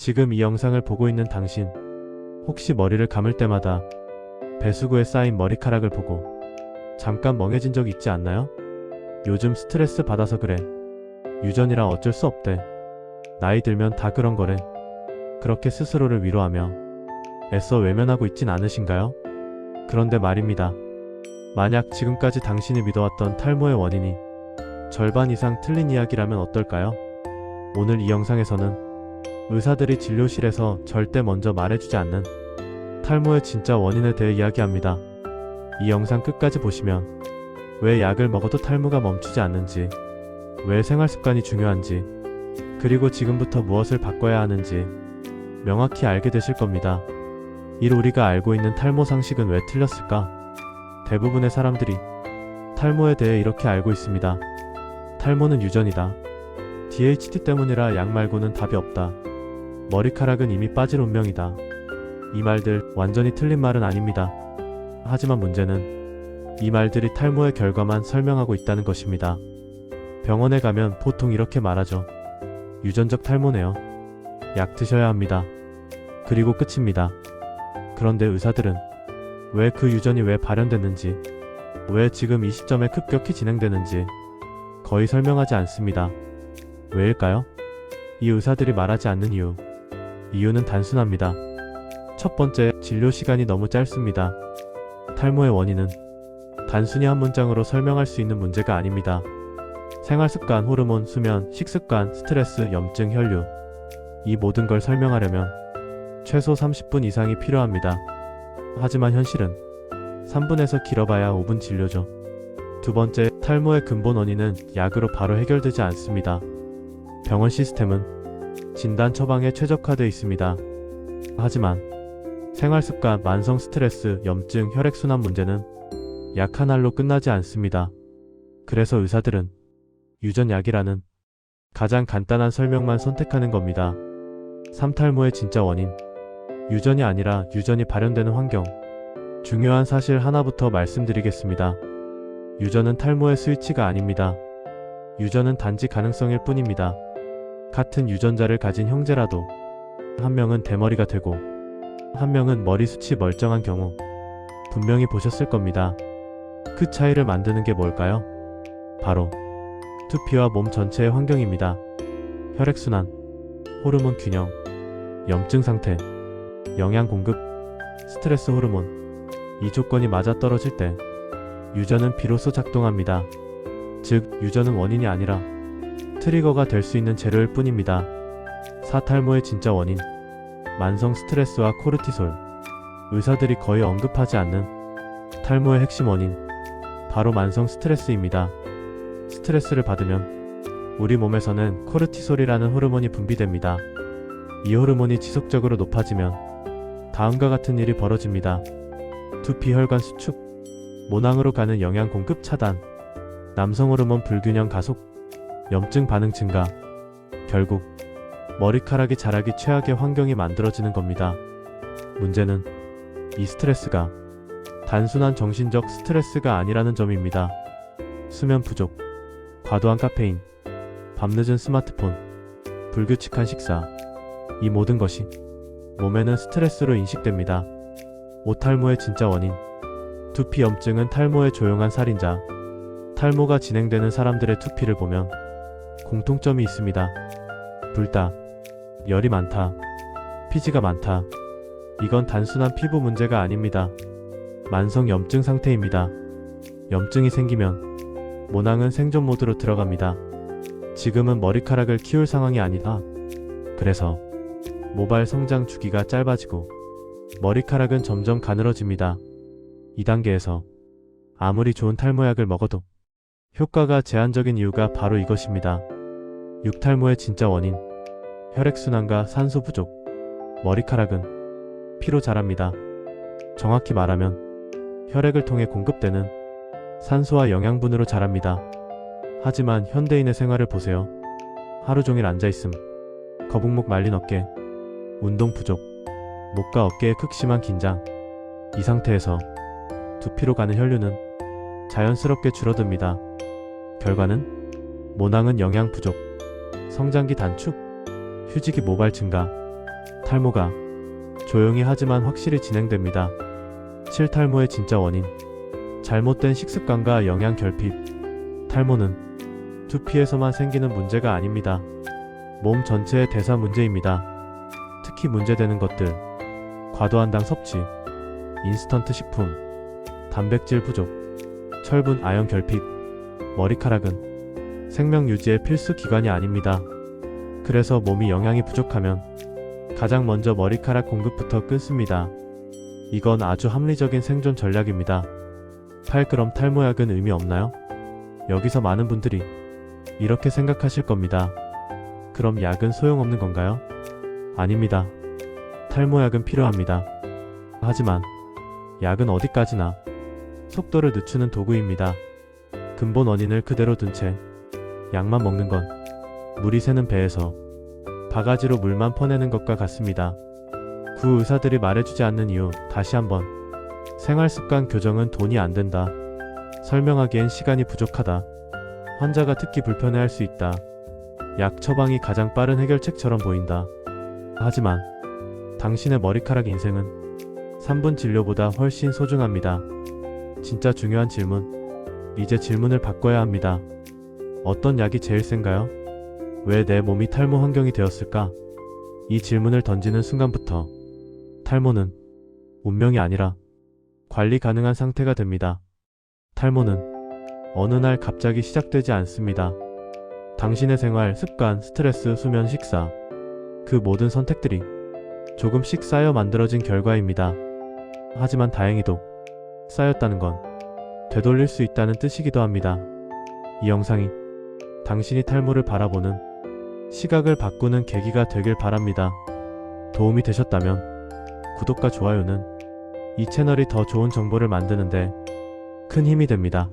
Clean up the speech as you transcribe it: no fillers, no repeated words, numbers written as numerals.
지금 이 영상을 보고 있는 당신, 혹시 머리를 감을 때마다 배수구에 쌓인 머리카락을 보고 잠깐 멍해진 적 있지 않나요? 요즘 스트레스 받아서 그래. 유전이라 어쩔 수 없대. 나이 들면 다 그런 거래. 그렇게 스스로를 위로하며 애써 외면하고 있진 않으신가요? 그런데 말입니다. 만약 지금까지 당신이 믿어왔던 탈모의 원인이 절반 이상 틀린 이야기라면 어떨까요? 오늘 이 영상에서는 의사들이 진료실에서 절대 먼저 말해주지 않는 탈모의 진짜 원인에 대해 이야기합니다. 이 영상 끝까지 보시면 왜 약을 먹어도 탈모가 멈추지 않는지, 왜 생활습관이 중요한지, 그리고 지금부터 무엇을 바꿔야 하는지 명확히 알게 되실 겁니다. 우리가 알고 있는 탈모 상식은 왜 틀렸을까? 대부분의 사람들이 탈모에 대해 이렇게 알고 있습니다. 탈모는 유전이다. DHT 때문이라 약 말고는 답이 없다. 머리카락은 이미 빠진 운명이다. 이 말들 완전히 틀린 말은 아닙니다. 하지만 문제는 이 말들이 탈모의 결과만 설명하고 있다는 것입니다. 병원에 가면 보통 이렇게 말하죠. 유전적 탈모네요. 약 드셔야 합니다. 그리고 끝입니다. 그런데 의사들은 왜 그 유전이 왜 발현됐는지, 왜 지금 이 시점에 급격히 진행되는지 거의 설명하지 않습니다. 왜일까요? 이 의사들이 말하지 않는 이유는 단순합니다. 첫 번째, 진료 시간이 너무 짧습니다. 탈모의 원인은 단순히 한 문장으로 설명할 수 있는 문제가 아닙니다. 생활습관, 호르몬, 수면, 식습관, 스트레스, 염증, 혈류, 이 모든 걸 설명하려면 최소 30분 이상이 필요합니다. 하지만 현실은 3분에서 길어봐야 5분 진료죠. 두 번째, 탈모의 근본 원인은 약으로 바로 해결되지 않습니다. 병원 시스템은 진단 처방에 최적화되어 있습니다. 하지만 생활습관, 만성 스트레스, 염증, 혈액순환 문제는 약 한 알로 끝나지 않습니다. 그래서 의사들은 유전약이라는 가장 간단한 설명만 선택하는 겁니다. 3탈모의 진짜 원인, 유전이 아니라 유전이 발현되는 환경. 중요한 사실 하나부터 말씀드리겠습니다. 유전은 탈모의 스위치가 아닙니다. 유전은 단지 가능성일 뿐입니다. 같은 유전자를 가진 형제라도 한 명은 대머리가 되고 한 명은 머리숱이 멀쩡한 경우 분명히 보셨을 겁니다. 그 차이를 만드는 게 뭘까요? 바로 두피와 몸 전체의 환경입니다. 혈액순환, 호르몬 균형, 염증 상태, 영양 공급, 스트레스 호르몬, 이 조건이 맞아떨어질 때 유전은 비로소 작동합니다. 즉, 유전은 원인이 아니라 트리거가 될 수 있는 재료일 뿐입니다. 4탈모의 진짜 원인, 만성 스트레스와 코르티솔. 의사들이 거의 언급하지 않는 탈모의 핵심 원인, 바로 만성 스트레스입니다. 스트레스를 받으면 우리 몸에서는 코르티솔이라는 호르몬이 분비됩니다. 이 호르몬이 지속적으로 높아지면 다음과 같은 일이 벌어집니다. 두피 혈관 수축, 모낭으로 가는 영양 공급 차단, 남성 호르몬 불균형 가속, 염증 반응 증가. 결국 머리카락이 자라기 최악의 환경이 만들어지는 겁니다. 문제는 이 스트레스가 단순한 정신적 스트레스가 아니라는 점입니다. 수면 부족, 과도한 카페인, 밤늦은 스마트폰, 불규칙한 식사, 이 모든 것이 몸에는 스트레스로 인식됩니다. 5탈모의 진짜 원인, 두피 염증은 탈모의 조용한 살인자. 탈모가 진행되는 사람들의 두피를 보면 공통점이 있습니다. 붉다, 열이 많다, 피지가 많다. 이건 단순한 피부 문제가 아닙니다. 만성 염증 상태입니다. 염증이 생기면 모낭은 생존 모드로 들어갑니다. 지금은 머리카락을 키울 상황이 아니다. 그래서 모발 성장 주기가 짧아지고 머리카락은 점점 가늘어집니다. 이 단계에서 아무리 좋은 탈모약을 먹어도 효과가 제한적인 이유가 바로 이것입니다. 6탈모의 진짜 원인, 혈액순환과 산소 부족. 머리카락은 피로 자랍니다. 정확히 말하면 혈액을 통해 공급되는 산소와 영양분으로 자랍니다. 하지만 현대인의 생활을 보세요. 하루 종일 앉아있음, 거북목 말린 어깨, 운동 부족, 목과 어깨에 극심한 긴장. 이 상태에서 두피로 가는 혈류는 자연스럽게 줄어듭니다. 결과는 모낭은 영양 부족, 성장기 단축, 휴지기 모발 증가, 탈모가 조용히 하지만 확실히 진행됩니다. 7. 탈모의 진짜 원인. 잘못된 식습관과 영양 결핍. 탈모는 두피에서만 생기는 문제가 아닙니다. 몸 전체의 대사 문제입니다. 특히 문제되는 것들, 과도한 당 섭취, 인스턴트 식품, 단백질 부족, 철분 아연 결핍, 머리카락은 생명 유지의 필수 기관이 아닙니다. 그래서 몸이 영양이 부족하면 가장 먼저 머리카락 공급부터 끊습니다. 이건 아주 합리적인 생존 전략입니다. 8. 그럼 탈모약은 의미 없나요? 여기서 많은 분들이 이렇게 생각하실 겁니다. 그럼 약은 소용없는 건가요? 아닙니다. 탈모약은 필요합니다. 하지만 약은 어디까지나 속도를 늦추는 도구입니다. 근본 원인을 그대로 둔 채 약만 먹는 건 물이 새는 배에서 바가지로 물만 퍼내는 것과 같습니다. 구 의사들이 말해주지 않는 이유, 다시 한번. 생활습관 교정은 돈이 안 된다. 설명하기엔 시간이 부족하다. 환자가 듣기 불편해할 수 있다. 약 처방이 가장 빠른 해결책처럼 보인다. 하지만 당신의 머리카락 인생은 3분 진료보다 훨씬 소중합니다. 진짜 중요한 질문. 이제 질문을 바꿔야 합니다. 어떤 약이 제일 센가요? 왜 내 몸이 탈모 환경이 되었을까? 이 질문을 던지는 순간부터 탈모는 운명이 아니라 관리 가능한 상태가 됩니다. 탈모는 어느 날 갑자기 시작되지 않습니다. 당신의 생활, 습관, 스트레스, 수면, 식사, 그 모든 선택들이 조금씩 쌓여 만들어진 결과입니다. 하지만 다행히도 쌓였다는 건 되돌릴 수 있다는 뜻이기도 합니다. 이 영상이 당신이 탈모를 바라보는 시각을 바꾸는 계기가 되길 바랍니다. 도움이 되셨다면 구독과 좋아요는 이 채널이 더 좋은 정보를 만드는데 큰 힘이 됩니다.